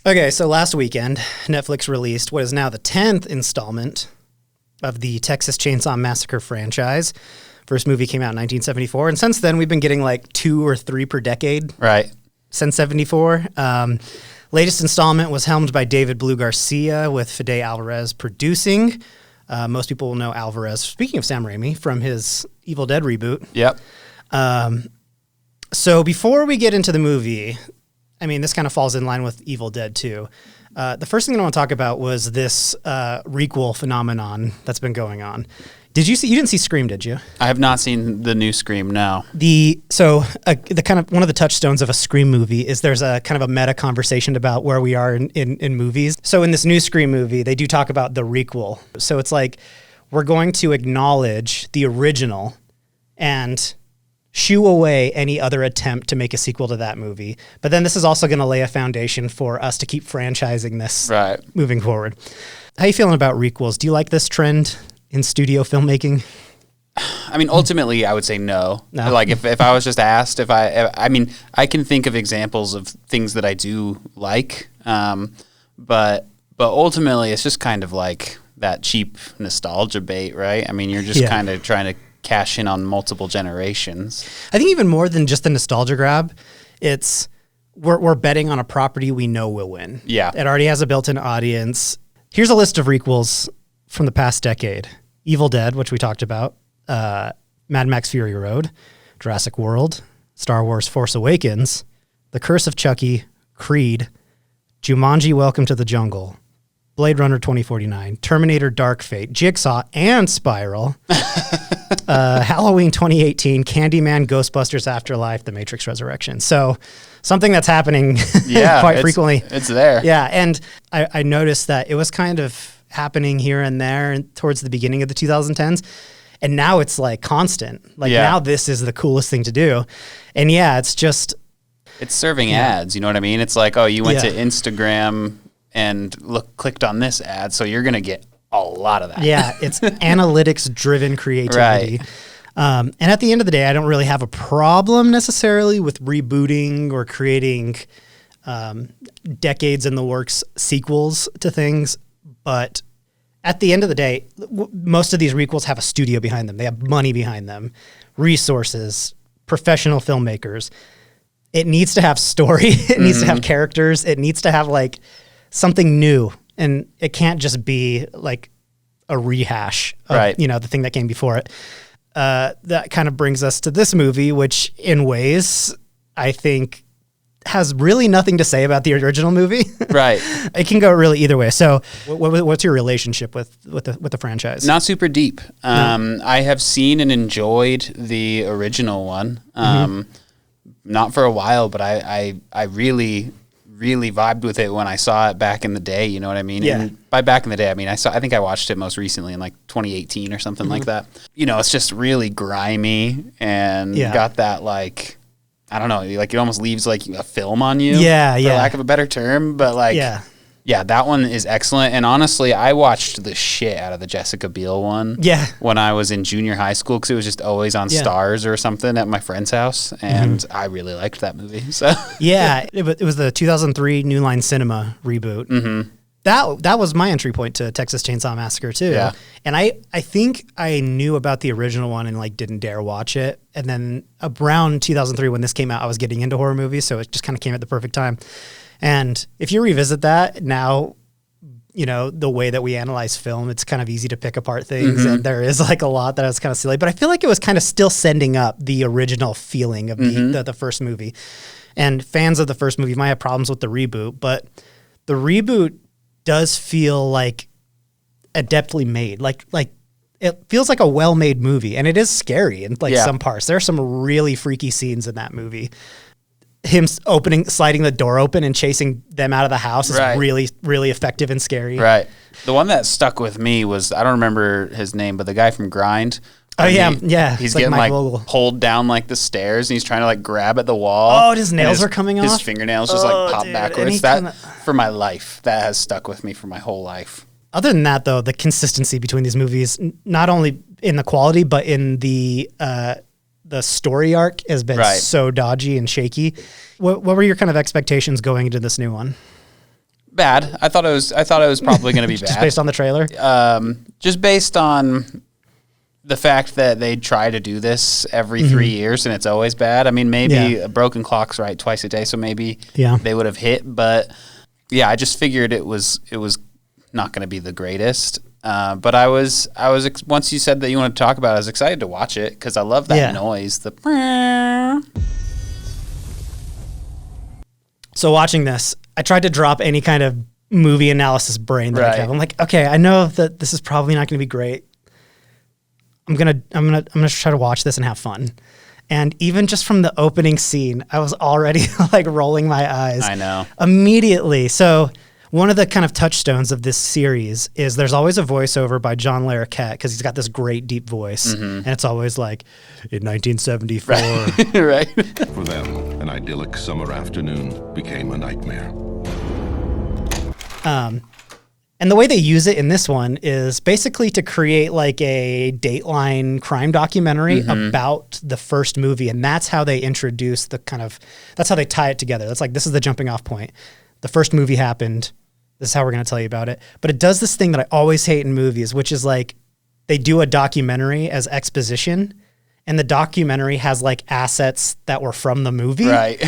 Okay, so last weekend, Netflix released what is now the 10th installment of the Texas Chainsaw Massacre franchise. First movie came out in 1974, and since then we've been getting like 2 or 3 per decade. Right. Since 74. Latest installment was helmed by David Blue Garcia with Fede Alvarez producing. Most people will know Alvarez, speaking of Sam Raimi, from his Evil Dead reboot. Yep. So before we get into the movie, I mean, this kind of falls in line with Evil Dead 2. The first thing that I want to talk about was this re-qual phenomenon that's been going on. You didn't see Scream, did you? I have not seen the new Scream, no. The kind of one of the touchstones of a Scream movie is there's a kind of a meta conversation about where we are in movies. So in this new Scream movie, they do talk about the re-qual. So it's like we're going to acknowledge the original and shoo away any other attempt to make a sequel to that movie. But then this is also going to lay a foundation for us to keep franchising this moving forward. How are you feeling about re-quals? Do you like this trend in studio filmmaking? I mean, ultimately, I would say no. Like, if I was just asked, I mean, I can think of examples of things that I do like, but ultimately, it's just kind of like that cheap nostalgia bait, right? I mean, you're just kind of trying to cash in on multiple generations. I think even more than just the nostalgia grab, it's we're betting on a property we know will win. Yeah. It already has a built-in audience. Here's a list of re-quals from the past decade. Evil Dead, which we talked about, Mad Max Fury Road, Jurassic World, Star Wars Force Awakens, The Curse of Chucky, Creed, Jumanji Welcome to the Jungle, Blade Runner 2049, Terminator Dark Fate, Jigsaw, and Spiral, Halloween 2018, Candyman, Ghostbusters Afterlife, The Matrix Resurrection. So something that's happening quite frequently. It's there. Yeah, and I noticed that it was kind of happening here and there and towards the beginning of the 2010s. And now it's like constant. Like now this is the coolest thing to do. And it's just... It's serving ads, you know what I mean? It's like, oh, you went to Instagram and clicked on this ad, so you're going to get a lot of that. Yeah, it's analytics-driven creativity. Right. And at the end of the day, I don't really have a problem necessarily with rebooting or creating decades in the works sequels to things. But at the end of the day, most of these re-quals have a studio behind them. They have money behind them, resources, professional filmmakers. It needs to have story. It needs to have characters. It needs to have like something new. And it can't just be like a rehash of, the thing that came before it. That kind of brings us to this movie, which in ways I think has really nothing to say about the original movie. Right. It can go really either way. So what's your relationship with the franchise? Not super deep. I have seen and enjoyed the original one. Not for a while, but I really vibed with it when I saw it back in the day, you know what I mean? Yeah. And by back in the day, I mean, I think I watched it most recently in like 2018 or something like that. You know, it's just really grimy and got that like, I don't know, like it almost leaves like a film on you. Yeah, for lack of a better term, but like, yeah, that one is excellent. And honestly, I watched the shit out of the Jessica Biel one. Yeah. When I was in junior high school, because it was just always on Stars or something at my friend's house, and I really liked that movie. So it was the 2003 New Line Cinema reboot. That was my entry point to Texas Chainsaw Massacre too. Yeah. And I think I knew about the original one and like didn't dare watch it. And then around 2003 when this came out, I was getting into horror movies, so it just kind of came at the perfect time. And if you revisit that now, you know, the way that we analyze film, it's kind of easy to pick apart things. And there is like a lot that was kind of silly, but I feel like it was kind of still sending up the original feeling of the first movie. And fans of the first movie might have problems with the reboot, but the reboot does feel like adeptly made. Like it feels like a well-made movie, and it is scary in like some parts. There are some really freaky scenes in that movie. Him sliding the door open and chasing them out of the house is really, really effective and scary. Right. The one that stuck with me was, I don't remember his name, but the guy from Grind. Oh, yeah. He's like getting Mike like Vogel. pulled down like the stairs, and he's trying to like grab at the wall. Oh, and his nails are coming off? His fingernails just like pop backwards. For my life, that has stuck with me for my whole life. Other than that, though, the consistency between these movies, not only in the quality, but in the story arc has been so dodgy and shaky. What were your kind of expectations going into this new one? Bad. I thought it was probably going to be bad. Just based on the trailer? Just based on the fact that they try to do this every 3 years and it's always bad. I mean, maybe a broken clock's right twice a day, so maybe they would have hit. But yeah, I just figured it was not going to be the greatest. But I was once you said that you wanted to talk about it, I was excited to watch it because I love that noise. So watching this, I tried to drop any kind of movie analysis brain that I have. I'm like, okay, I know that this is probably not going to be great. I'm gonna try to watch this and have fun. And even just from the opening scene, I was already like rolling my eyes. I know. Immediately. So one of the kind of touchstones of this series is there's always a voiceover by John Larroquette because he's got this great deep voice. And it's always like, in 1974. Right. For them, an idyllic summer afternoon became a nightmare. And the way they use it in this one is basically to create like a Dateline crime documentary about the first movie. And that's how they introduce that's how they tie it together. That's like, this is the jumping off point. The first movie happened. This is how we're going to tell you about it. But it does this thing that I always hate in movies, which is like they do a documentary as exposition and the documentary has like assets that were from the movie. Right.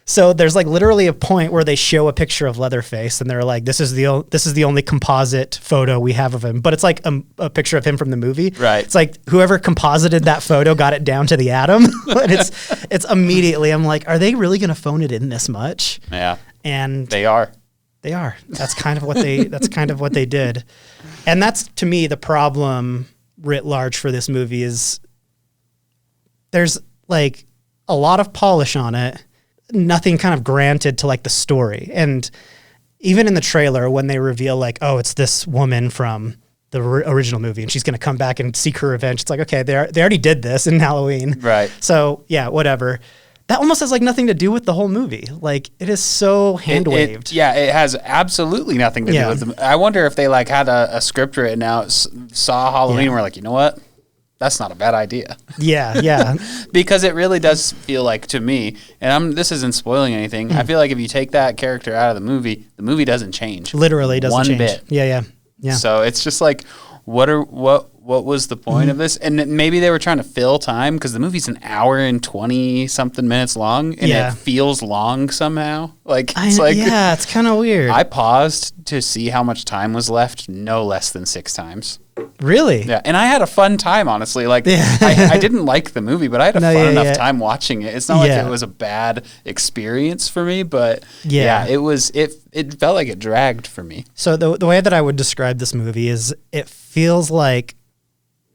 So there's like literally a point where they show a picture of Leatherface and they're like, this is the only composite photo we have of him. But it's like a picture of him from the movie. Right. It's like whoever composited that photo got it down to the atom. And it's immediately, I'm like, are they really going to phone it in this much? Yeah. And they are. They are. That's kind of what they did. And that's to me the problem writ large for this movie is there's like a lot of polish on it. Nothing kind of granted to like the story. And even in the trailer when they reveal like, oh, it's this woman from the original movie and she's going to come back and seek her revenge. It's like, okay, they already did this in Halloween. Right. So yeah, whatever. That almost has like nothing to do with the whole movie. Like it is so hand-waved. It has absolutely nothing to do with them. I wonder if they like had a script written out, saw Halloween and were like, you know what? That's not a bad idea. Yeah. Because it really does feel like to me, and this isn't spoiling anything. I feel like if you take that character out of the movie doesn't change. Literally doesn't change. One bit. Yeah. So it's just like, what was the point of this? And maybe they were trying to fill time because the movie's an hour and 20 something minutes long, and it feels long somehow. Like it's kind of weird. I paused to see how much time was left, no less than 6 times. Really? Yeah, and I had a fun time, honestly. Like, I didn't like the movie, but I had a fun enough time watching it. It's not like it was a bad experience for me, but it felt like it dragged for me. So the way that I would describe this movie is it feels like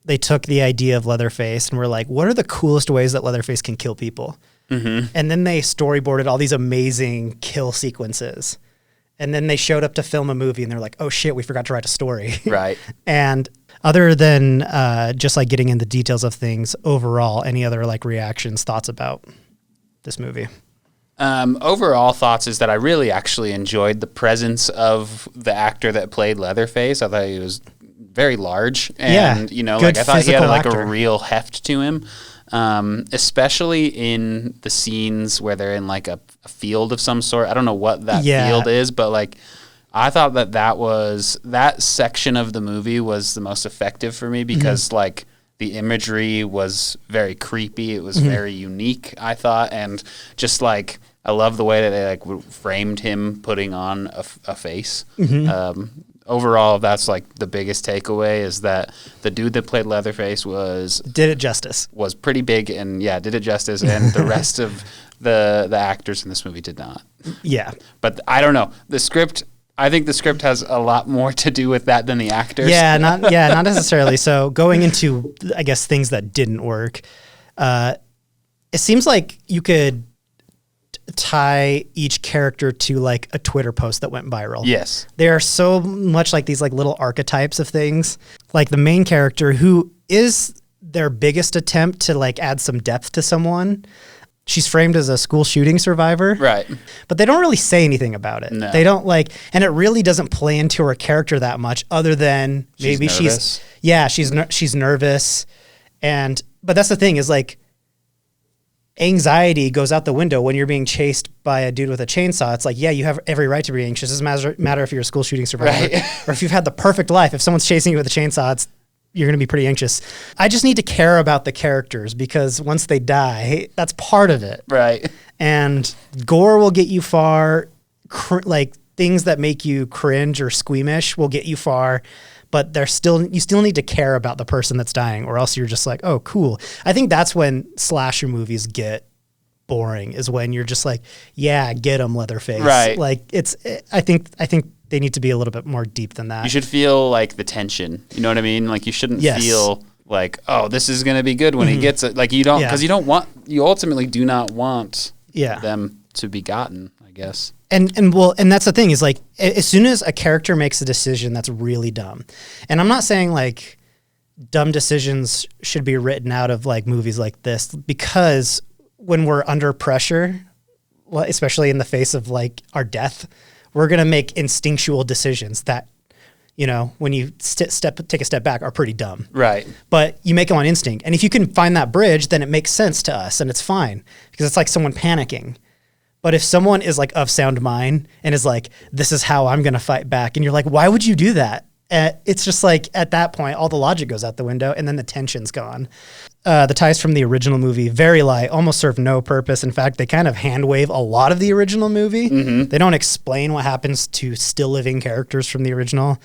they took the idea of Leatherface and were like, what are the coolest ways that Leatherface can kill people? And then they storyboarded all these amazing kill sequences. And then they showed up to film a movie and they're like, oh shit, we forgot to write a story. Right. And other than just like getting into details of things overall, any other like reactions, thoughts about this movie? Overall thoughts is that I really actually enjoyed the presence of the actor that played Leatherface. I thought he was very large and, I thought he had like a real heft to him. Especially in the scenes where they're in like a field of some sort. I don't know what that field is, but like I thought that section of the movie was the most effective for me because like the imagery was very creepy. It was very unique, I thought, and just like I love the way that they like framed him putting on a face. Overall, that's like the biggest takeaway is that the dude that played Leatherface did it justice. Was pretty big and did it justice, and the rest of the actors in this movie did not. Yeah, but I don't know the script. I think the script has a lot more to do with that than the actors. Not necessarily. So going into I guess things that didn't work, it seems like you could tie each character to like a Twitter post that went viral. Yes. They are so much like these like little archetypes of things. Like the main character who is their biggest attempt to like add some depth to someone she's framed as a school shooting survivor. Right. But they don't really say anything about it. No. They don't and it really doesn't play into her character that much other than maybe she's nervous. But that's the thing is anxiety goes out the window when you're being chased by a dude with a chainsaw. It's like, yeah, you have every right to be anxious. It doesn't matter if you're a school shooting survivor or if you've had the perfect life. If someone's chasing you with a chainsaw, you're going to be pretty anxious. I just need to care about the characters because once they die, that's part of it. Right. And gore will get you far. Things that make you cringe or squeamish will get you far, but you still need to care about the person that's dying, or else you're just like, oh, cool. I think that's when slasher movies get boring, is when you're just like, yeah, get him, Leatherface. Right. I think they need to be a little bit more deep than that. You should feel the tension. You know what I mean? You shouldn't feel oh, this is going to be good when he gets it. You don't, because you ultimately do not want them to be gotten, I guess. And that's the thing is as soon as a character makes a decision that's really dumb, and I'm not saying dumb decisions should be written out of movies like this, because when we're under pressure, especially in the face of our death, we're going to make instinctual decisions that, when you take a step back, are pretty dumb. Right. But you make them on instinct. And if you can find that bridge, then it makes sense to us and it's fine, because it's like someone panicking. But if someone is of sound mind and is this is how I'm going to fight back, and you're like, why would you do that? It's just at that point, all the logic goes out the window and then the tension's gone. The ties from the original movie, very light, almost serve no purpose. In fact, they kind of hand wave a lot of the original movie. Mm-hmm. They don't explain what happens to still living characters from the original.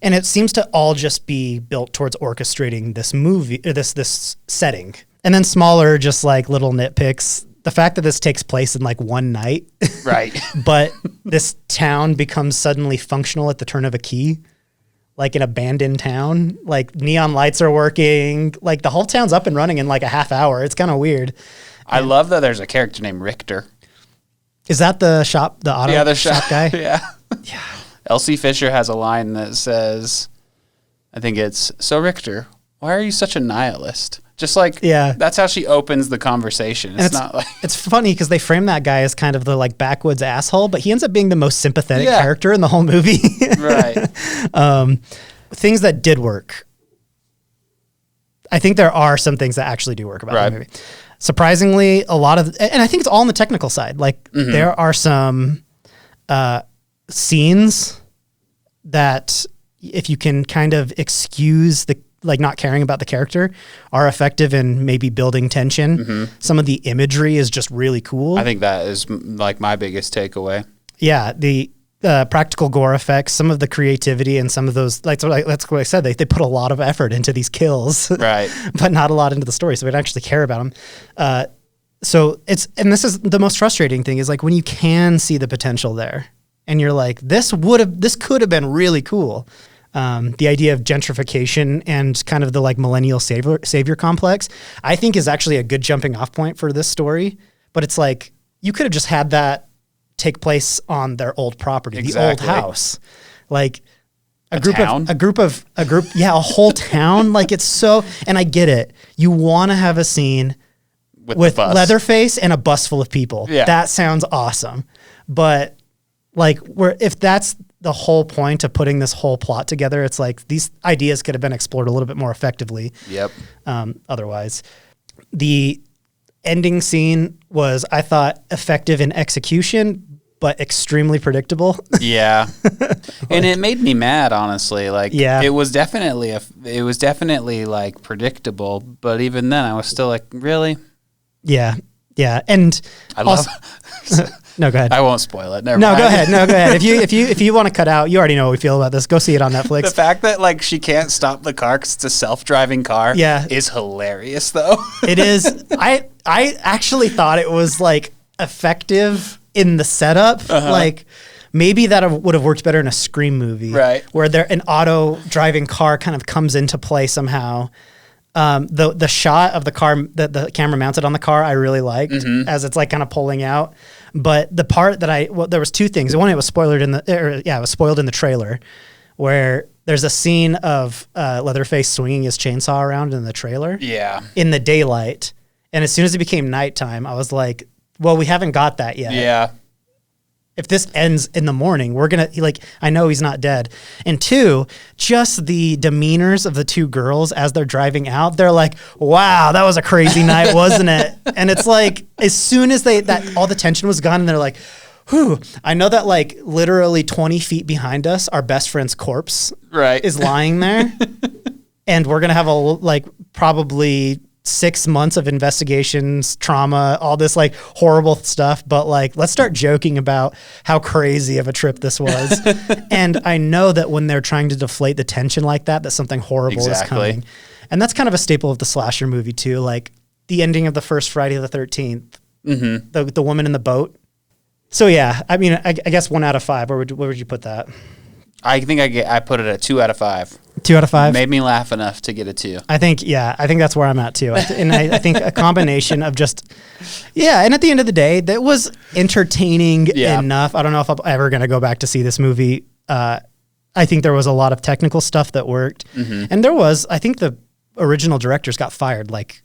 And it seems to all just be built towards orchestrating this movie, or this setting. And then smaller, just little nitpicks. The fact that this takes place in one night. Right. But this town becomes suddenly functional at the turn of a key. An abandoned town, neon lights are working, the whole town's up and running in a half hour. It's kind of weird. I love that there's a character named Richter. Is that the auto shop guy? Yeah. Yeah. Elsie Fisher has a line that says, I think it's, "So Richter, why are you such a nihilist?" Just that's how she opens the conversation. It's not it's funny because they frame that guy as kind of the backwoods asshole, but he ends up being the most sympathetic character in the whole movie. Right. Things that did work. I think there are some things that actually do work about the movie. Surprisingly, a lot of, and I think it's all on the technical side. There are some scenes that, if you can kind of excuse the not caring about the character, are effective in maybe building tension. Mm-hmm. Some of the imagery is just really cool. I think that is my biggest takeaway. Yeah, the practical gore effects, some of the creativity, and some of those, that's what I said. They put a lot of effort into these kills, right? But not a lot into the story, so we don't actually care about them. So this is the most frustrating thing, is when you can see the potential there, and you're this could have been really cool. The idea of gentrification and kind of the millennial savior complex, I think, is actually a good jumping off point for this story. But it's you could have just had that take place on their old property, the old house, a whole town. It's so, and I get it. You want to have a scene with Leatherface and a bus full of people. Yeah. That sounds awesome. But if that's the whole point of putting this whole plot together, it's these ideas could have been explored a little bit more effectively. Yep. Otherwise, the ending scene was, I thought, effective in execute, but extremely predictable. Yeah. And it made me mad, honestly. It was definitely predictable, but even then I was still really? Yeah. Yeah. And I love No, go ahead. I won't spoil it. Never mind. Go ahead. No, go ahead. If you want to cut out, you already know how we feel about this. Go see it on Netflix. The fact that she can't stop the car because it's a self-driving car is hilarious, though. It is. I actually thought it was effective in the setup. Uh-huh. Maybe that would have worked better in a Scream movie, right? Where an auto driving car kind of comes into play somehow. The shot of the car, the camera mounted on the car, I really liked, as it's kind of pulling out. But the part that there was two things. One, it was spoiled in the trailer, where there's a scene of Leatherface swinging his chainsaw around in the trailer. Yeah. In the daylight, And as soon as it became nighttime, I was like, well, we haven't got that yet. Yeah. If this ends in the morning, we're going to, like, I know he's not dead. And two, just the demeanors of the two girls as they're driving out, they're like, wow, that was a crazy night, wasn't it? And it's like, as soon as all the tension was gone and they're like, whew, I know that like literally 20 feet behind us, our best friend's corpse is lying there. And we're going to have probably 6 months of investigations, trauma, all this like horrible stuff. But like, let's start joking about how crazy of a trip this was. And I know that when they're trying to deflate the tension like that something horrible is coming. And that's kind of a staple of the slasher movie too. Like the ending of the first Friday the 13th, the woman in the boat. So yeah, I mean, I guess 1 out of 5. Where would you put that? I think I put it at 2 out of 5. 2 out of 5 made me laugh enough to get a 2. I think that's where I'm at too. And I think a combination of just, and at the end of the day, that was entertaining enough. I don't know if I'm ever going to go back to see this movie. I think there was a lot of technical stuff that worked. And I think the original directors got fired like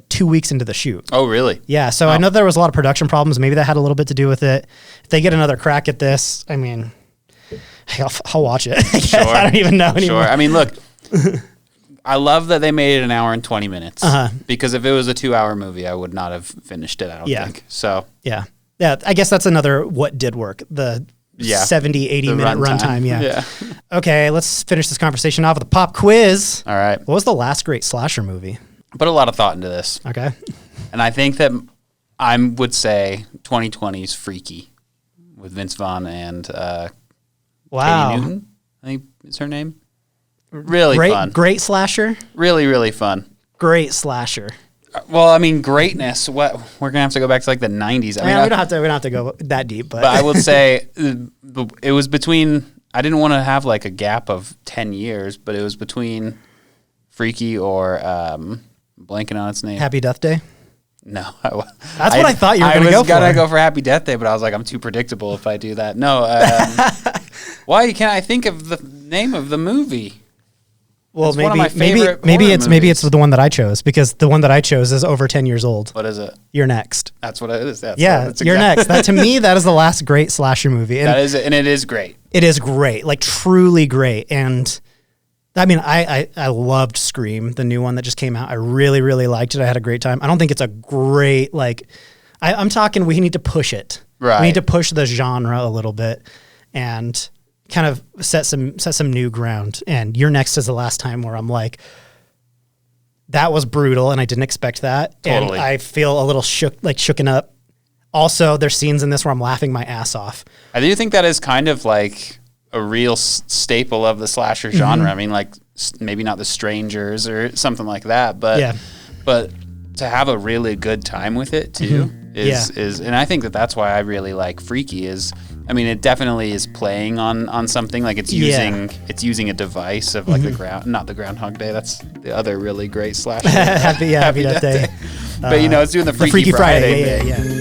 2 weeks into the shoot. Oh, really? Yeah. So I know there was a lot of production problems. Maybe that had a little bit to do with it. If they get another crack at this, I mean, I'll watch it. Sure. I don't even know anymore. Sure. I mean, look, I love that they made it an hour and 20 minutes because if it was a 2-hour movie, I would not have finished it, I don't think. So yeah. I guess that's another what did work. The 70, 80 minute runtime. Yeah. Okay. Let's finish this conversation off with a pop quiz. All right. What was the last great slasher movie? I put a lot of thought into this. Okay. And I think that I would say 2020's Freaky with Vince Vaughn and wow. Katie Newton, I think is her name. Really fun. Great slasher? Really, really fun. Great slasher. Well, I mean, greatness. What we're gonna have to go back to like the 90s. I mean, we don't have to go that deep, but I would say it was between. I didn't want to have like a gap of 10 years, but it was between Freaky or blanking on its name. Happy Death Day. No, that's what I thought you were going to go for. I was going to go for Happy Death Day, but I was like, I'm too predictable if I do that. No, why can't I think of the name of the movie? Well, maybe it's the one that I chose because the one that I chose is over 10 years old. What is it? You're Next. That's what it is. That's You're Next. That to me, that is the last great slasher movie. And that is it, and it is great. It is great, like truly great. And I mean, I loved Scream, the new one that just came out. I really, really liked it. I had a great time. I don't think it's a great, like, I'm talking, we need to push it. Right. We need to push the genre a little bit and kind of set some new ground. And You're Next is the last time where I'm like, that was brutal and I didn't expect that. Totally. And I feel a little shooken up. Also, there's scenes in this where I'm laughing my ass off. I do think that is kind of like a real staple of the slasher genre. I mean, like maybe not The Strangers or something like that, but to have a really good time with it too is, and I think that's why I really like Freaky is, I mean, it definitely is playing on something like it's using a device of like not the Groundhog Day. That's the other really great slasher. Happy Death Day. But it's doing the Freaky Friday. Yeah.